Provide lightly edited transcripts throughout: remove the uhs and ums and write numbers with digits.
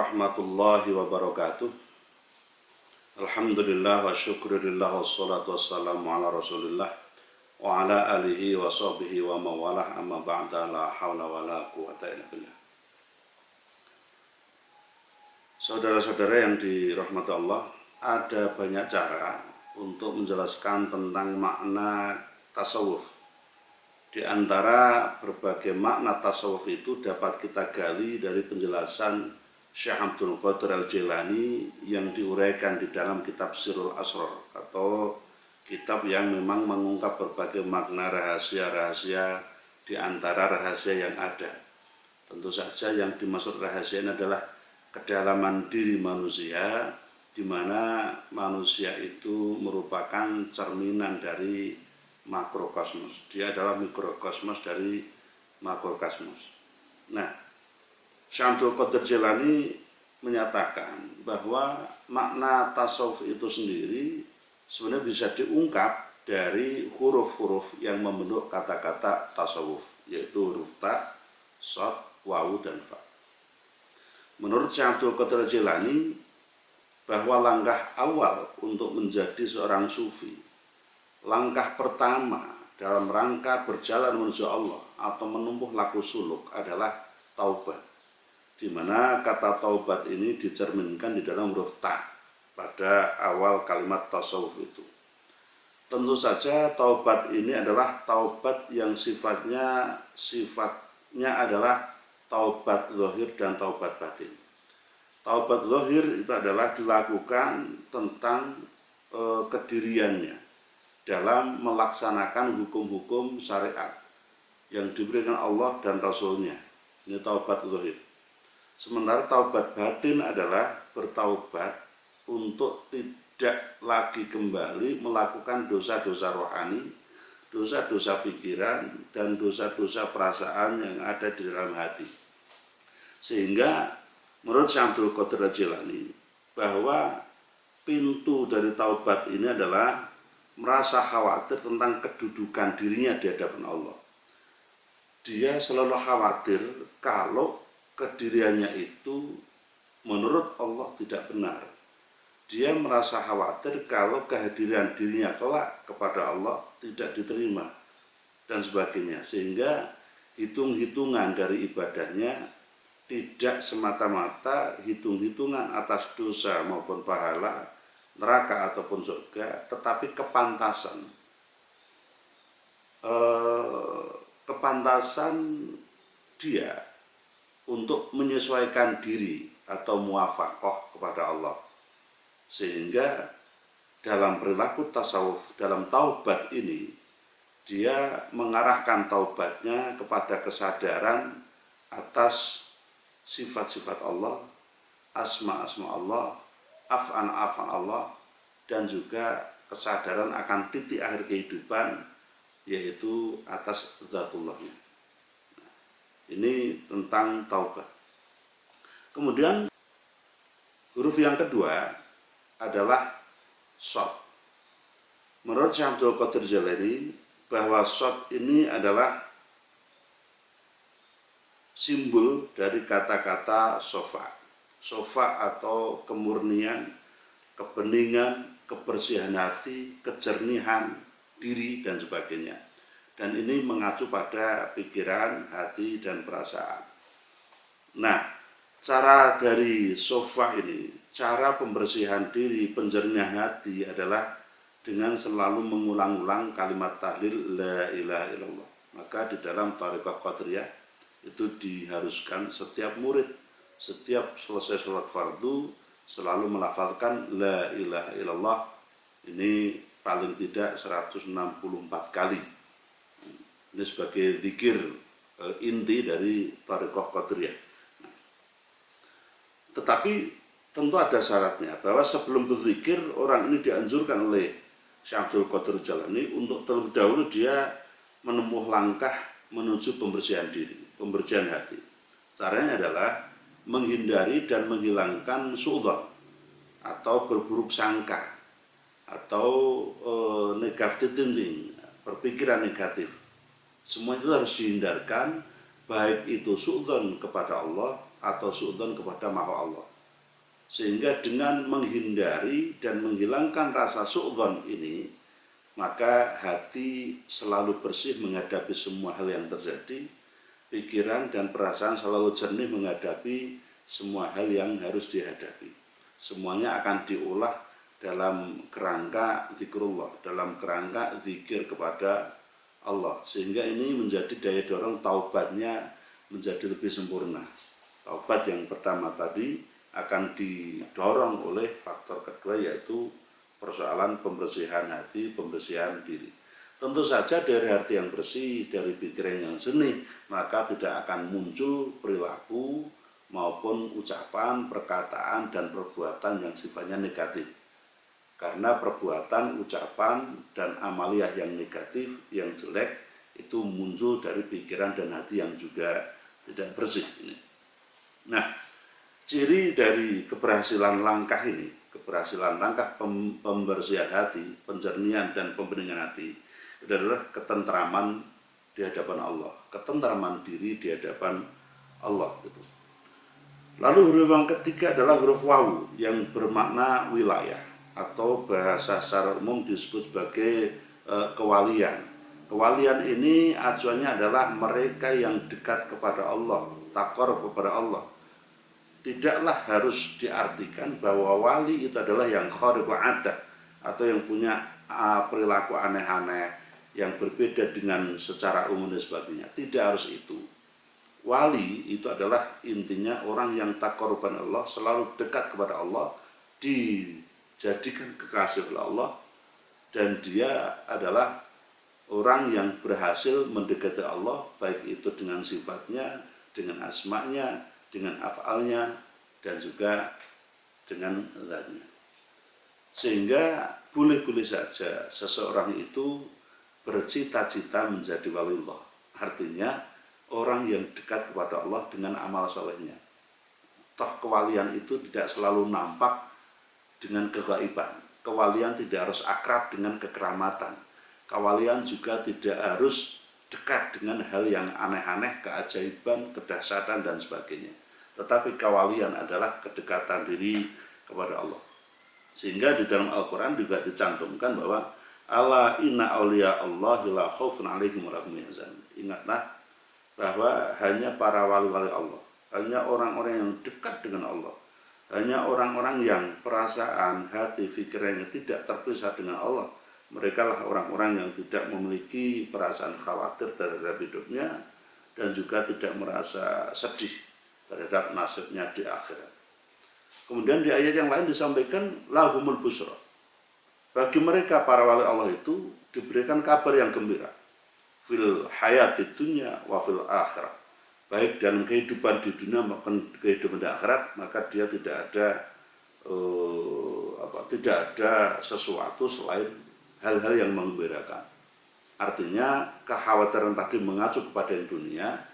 warahmatullahi wabarakatuh. Alhamdulillah wa syukurillah wassalatu wassalamu ala rasulillah wa ala alihi wa sahbihi wa mawalah amma ba'da la hawla wa la quwata illa billah. Saudara-saudara yang dirahmati Allah, ada banyak cara untuk menjelaskan tentang makna tasawuf. Di antara berbagai makna tasawuf itu dapat kita gali dari penjelasan Syekh Abdul Qadir Al-Jilani yang diuraikan di dalam kitab Sirrul Asrar, atau kitab yang memang mengungkap berbagai makna rahasia-rahasia di antara rahasia yang ada. Tentu saja yang dimaksud rahasia ini adalah kedalaman diri manusia, di mana manusia itu merupakan cerminan dari makrokosmos. Dia adalah mikrokosmos dari makrokosmos. Nah, Syekh Abdul Qadir Jilani menyatakan bahwa makna tasawuf itu sendiri sebenarnya bisa diungkap dari huruf-huruf yang membentuk kata-kata tasawuf, yaitu huruf ta, shad, wawu, dan fa. Menurut Syekh Abdul Qadir Jilani, bahwa langkah awal untuk menjadi seorang sufi, langkah pertama dalam rangka berjalan menuju Allah atau menempuh laku suluk adalah taubat, di mana kata taubat ini dicerminkan di dalam huruf ta pada awal kalimat tasawuf itu. Tentu saja taubat ini adalah taubat yang sifatnya adalah taubat zahir dan taubat batin. Taubat zahir itu adalah dilakukan tentang kediriannya dalam melaksanakan hukum-hukum syariat yang diberikan Allah dan Rasulnya. Ini taubat zahir. Sementara taubat batin adalah bertaubat untuk tidak lagi kembali melakukan dosa-dosa rohani, dosa-dosa pikiran, dan dosa-dosa perasaan yang ada di dalam hati. Sehingga menurut Syekh Abdul Qadir Jilani, bahwa pintu dari taubat ini adalah merasa khawatir tentang kedudukan dirinya di hadapan Allah. Dia selalu khawatir kalau kediriannya itu menurut Allah tidak benar. Dia merasa khawatir kalau kehadiran dirinya kelak kepada Allah tidak diterima dan sebagainya. Sehingga hitung-hitungan dari ibadahnya tidak semata-mata hitung-hitungan atas dosa maupun pahala, neraka ataupun surga, tetapi kepantasan dia untuk menyesuaikan diri atau muwafaqah kepada Allah. Sehingga dalam perilaku tasawuf, dalam taubat ini, dia mengarahkan taubatnya kepada kesadaran atas sifat-sifat Allah, asma-asma Allah, af'an Allah, dan juga kesadaran akan titik akhir kehidupan, yaitu atas dzatullahnya. Ini tentang taubat. Kemudian huruf yang kedua adalah shad. Menurut Syekh Abdul Qadir Jilani, bahwa shad ini adalah simbol dari kata-kata sofa. Sofa atau kemurnian, kebeningan, kebersihan hati, kejernihan diri, dan sebagainya. Dan ini mengacu pada pikiran, hati, dan perasaan. Nah, cara dari sofa ini, cara pembersihan diri, penjernihan hati adalah dengan selalu mengulang-ulang kalimat tahlil la ilaha illallah. Maka di dalam Thariqah Qadiriyah itu diharuskan setiap murid, setiap selesai sholat fardu, selalu melafalkan la ilaha illallah. Ini paling tidak 164 kali. Ini sebagai zikir inti dari Thariqah Qadiriyah. Tetapi tentu ada syaratnya, bahwa sebelum berzikir, orang ini dianjurkan oleh Syekh Abdul Qadir Jilani untuk terlebih dahulu dia menempuh langkah menuju pembersihan diri, pembersihan hati. Caranya adalah menghindari dan menghilangkan su'dzon atau berburuk sangka atau negative thinking, berpikiran negatif. Semua itu harus dihindarkan, baik itu su'dzon kepada Allah atau su'dzon kepada makhluk Allah. Sehingga dengan menghindari dan menghilangkan rasa su'dzon ini, maka hati selalu bersih menghadapi semua hal yang terjadi, pikiran dan perasaan selalu jernih menghadapi semua hal yang harus dihadapi. Semuanya akan diolah dalam kerangka zikrullah, dalam kerangka zikir kepada Allah, sehingga ini menjadi daya dorong taubatnya menjadi lebih sempurna. Taubat yang pertama tadi akan didorong oleh faktor kedua, yaitu persoalan pembersihan hati, pembersihan diri. Tentu saja dari hati yang bersih, dari pikiran yang jernih, maka tidak akan muncul perilaku maupun ucapan, perkataan, dan perbuatan yang sifatnya negatif. Karena perbuatan, ucapan, dan amaliyah yang negatif, yang jelek, itu muncul dari pikiran dan hati yang juga tidak bersih. Nah, ciri dari keberhasilan langkah ini, keberhasilan langkah pembersihan hati, penjernihan dan pembeningan hati, adalah ketentraman di hadapan Allah, ketentraman diri di hadapan Allah. Lalu huruf yang ketiga adalah huruf wawu yang bermakna wilayah, atau bahasa secara umum disebut sebagai kewalian. Kewalian ini acuannya adalah mereka yang dekat kepada Allah, taqarrub kepada Allah. Tidaklah harus diartikan bahwa wali itu adalah yang khariqul 'adah atau yang punya perilaku aneh-aneh yang berbeda dengan secara umum dan sebagainya. Tidak harus itu. Wali itu adalah intinya orang yang taqarruban Allah, selalu dekat kepada Allah, dijadikan kekasih oleh Allah, dan dia adalah orang yang berhasil mendekati Allah, baik itu dengan sifatnya, dengan asma'nya, dengan af'alnya, dan juga dengan zatnya. Sehingga boleh-boleh saja seseorang itu bercita-cita menjadi waliullah. Artinya orang yang dekat kepada Allah dengan amal solehnya. Toh kewalian itu tidak selalu nampak dengan kegaiban. Kewalian tidak harus akrab dengan kekeramatan. Kewalian juga tidak harus dekat dengan hal yang aneh-aneh, keajaiban, kedahsyatan, dan sebagainya. Tetapi kewalian adalah kedekatan diri kepada Allah. Sehingga di dalam Al-Quran juga dicantumkan bahwa Ala inna awliya Allahi la khaufun alaihim wa lahum yahzanun. Ingatlah bahwa hanya para wali-wali Allah, hanya orang-orang yang dekat dengan Allah, hanya orang-orang yang perasaan, hati, pikirannya tidak terpisah dengan Allah, mereka lah orang-orang yang tidak memiliki perasaan khawatir terhadap hidupnya dan juga tidak merasa sedih terhadap nasibnya di akhirat. Kemudian di ayat yang lain disampaikan lahumul busra. Bagi mereka para wali Allah itu diberikan kabar yang gembira fil hayati dunya wa fil akhirat, baik dalam kehidupan di dunia maupun kehidupan di akhirat. Maka dia tidak ada sesuatu selain hal-hal yang menggembirakan. Artinya kekhawatiran tadi mengacu kepada dunia,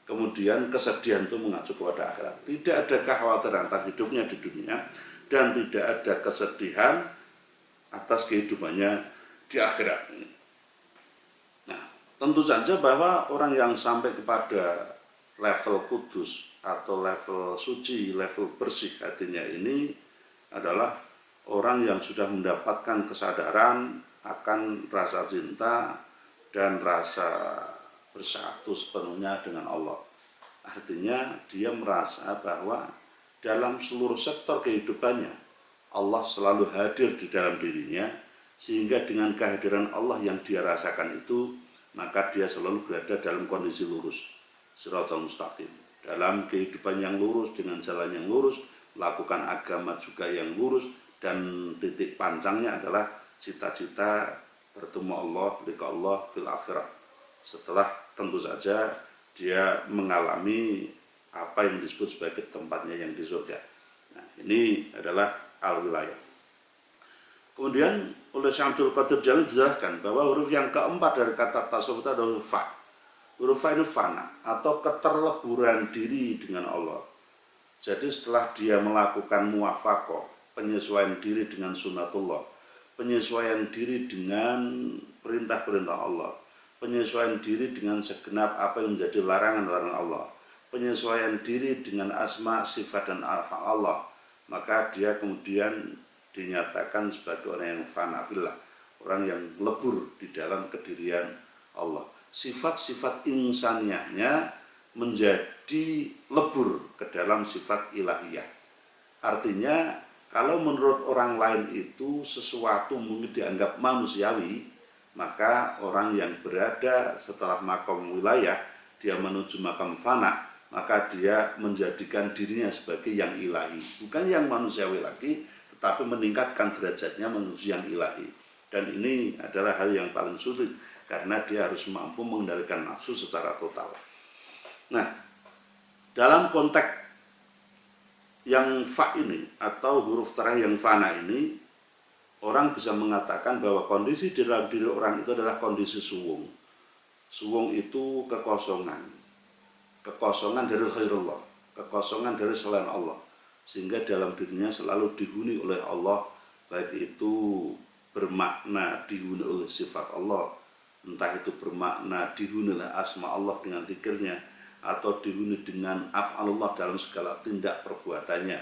kemudian kesedihan itu mengacu kepada akhirat. Tidak ada kekhawatiran tentang hidupnya di dunia dan tidak ada kesedihan atas kehidupannya di akhirat. Nah, tentu saja bahwa orang yang sampai kepada level kudus atau level suci, level bersih hatinya ini adalah orang yang sudah mendapatkan kesadaran akan rasa cinta dan rasa bersatu sepenuhnya dengan Allah. Artinya dia merasa bahwa dalam seluruh sektor kehidupannya Allah selalu hadir di dalam dirinya, sehingga dengan kehadiran Allah yang dia rasakan itu, maka dia selalu berada dalam kondisi lurus, shiratal mustaqim, dalam kehidupan yang lurus, dengan jalan yang lurus, lakukan agama juga yang lurus, dan titik panjangnya adalah cita-cita bertemu Allah, liqa Allah fil akhirat. Setelah tentu saja dia mengalami apa yang disebut sebagai tempatnya yang di surga. Nah, ini adalah al-wilayah. Kemudian oleh Syekh Abdul Qadir Jalil dijelaskan bahwa huruf yang keempat dari kata tasawuf itu adalah huruf fa. Huruf fa ini fana atau keterleburan diri dengan Allah. Jadi setelah dia melakukan muwafaqah, penyesuaian diri dengan sunnatullah, penyesuaian diri dengan perintah-perintah Allah, penyesuaian diri dengan segenap apa yang menjadi larangan-larangan Allah, penyesuaian diri dengan asma, sifat, dan af'al Allah, maka dia kemudian dinyatakan sebagai orang yang fana fillah, orang yang lebur di dalam kedirian Allah. Sifat-sifat insaniahnya menjadi lebur ke dalam sifat ilahiyah. Artinya kalau menurut orang lain itu sesuatu mungkin dianggap manusiawi, maka orang yang berada setelah makom wilayah, dia menuju makam fana, maka dia menjadikan dirinya sebagai yang ilahi, bukan yang manusiawi lagi, tetapi meningkatkan derajatnya menuju yang ilahi. Dan ini adalah hal yang paling sulit, karena dia harus mampu mengendalikan nafsu secara total. Nah, dalam konteks yang fa ini, atau huruf terakhir yang fana ini, orang bisa mengatakan bahwa kondisi di dalam diri orang itu adalah kondisi suwung. Suwung itu kekosongan. Kekosongan dari khairullah, kekosongan dari selain Allah, sehingga dalam dirinya selalu dihuni oleh Allah, baik itu bermakna dihuni oleh sifat Allah, entah itu bermakna dihuni oleh asma Allah dengan zikirnya, atau dihuni dengan af'alullah dalam segala tindak perbuatannya.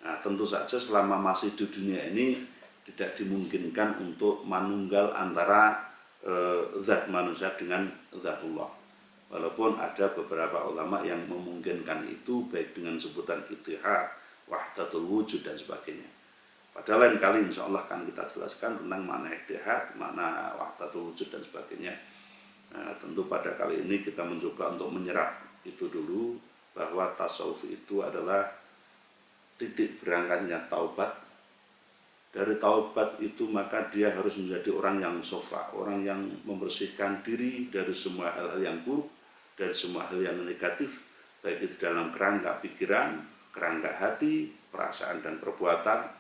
Nah, tentu saja selama masih di dunia ini tidak dimungkinkan untuk manunggal antara zat manusia dengan zatullah. Walaupun ada beberapa ulama yang memungkinkan itu, baik dengan sebutan ittihad, wahdatul wujud dan sebagainya. Pada lain kali insya Allah akan kita jelaskan tentang makna ittihad, makna wahdatul wujud dan sebagainya. Nah, tentu pada kali ini kita mencoba untuk menyerap itu dulu, bahwa tasawuf itu adalah titik berangkatnya taubat. Dari taubat itu maka dia harus menjadi orang yang sofa, orang yang membersihkan diri dari semua hal-hal yang buruk, dari semua hal yang negatif, baik itu dalam kerangka pikiran, kerangka hati, perasaan dan perbuatan.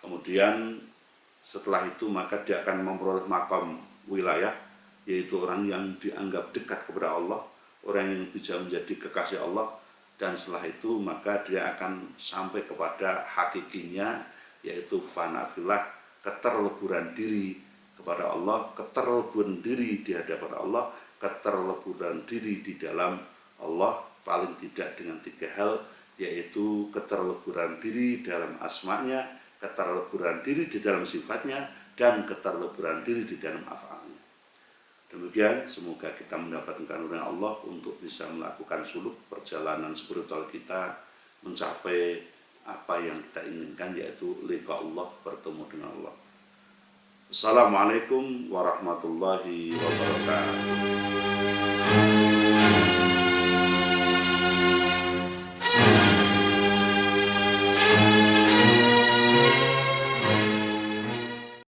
Kemudian setelah itu maka dia akan memperoleh makam wilayah, yaitu orang yang dianggap dekat kepada Allah, orang yang bisa menjadi kekasih Allah. Dan setelah itu maka dia akan sampai kepada hakikinya, yaitu fana fillah, keterleburan diri kepada Allah, keterleburan diri di hadapan Allah, keterleburan diri di dalam Allah, paling tidak dengan 3 hal, yaitu keterleburan diri dalam asmanya, keterleburan diri di dalam sifatnya, dan keterleburan diri di dalam af'alnya. Demikian, semoga kita mendapatkan karunia Allah untuk bisa melakukan suluk perjalanan spiritual kita mencapai apa yang kita inginkan, yaitu liqa Allah, bertemu dengan Allah. Assalamualaikum warahmatullahi wabarakatuh.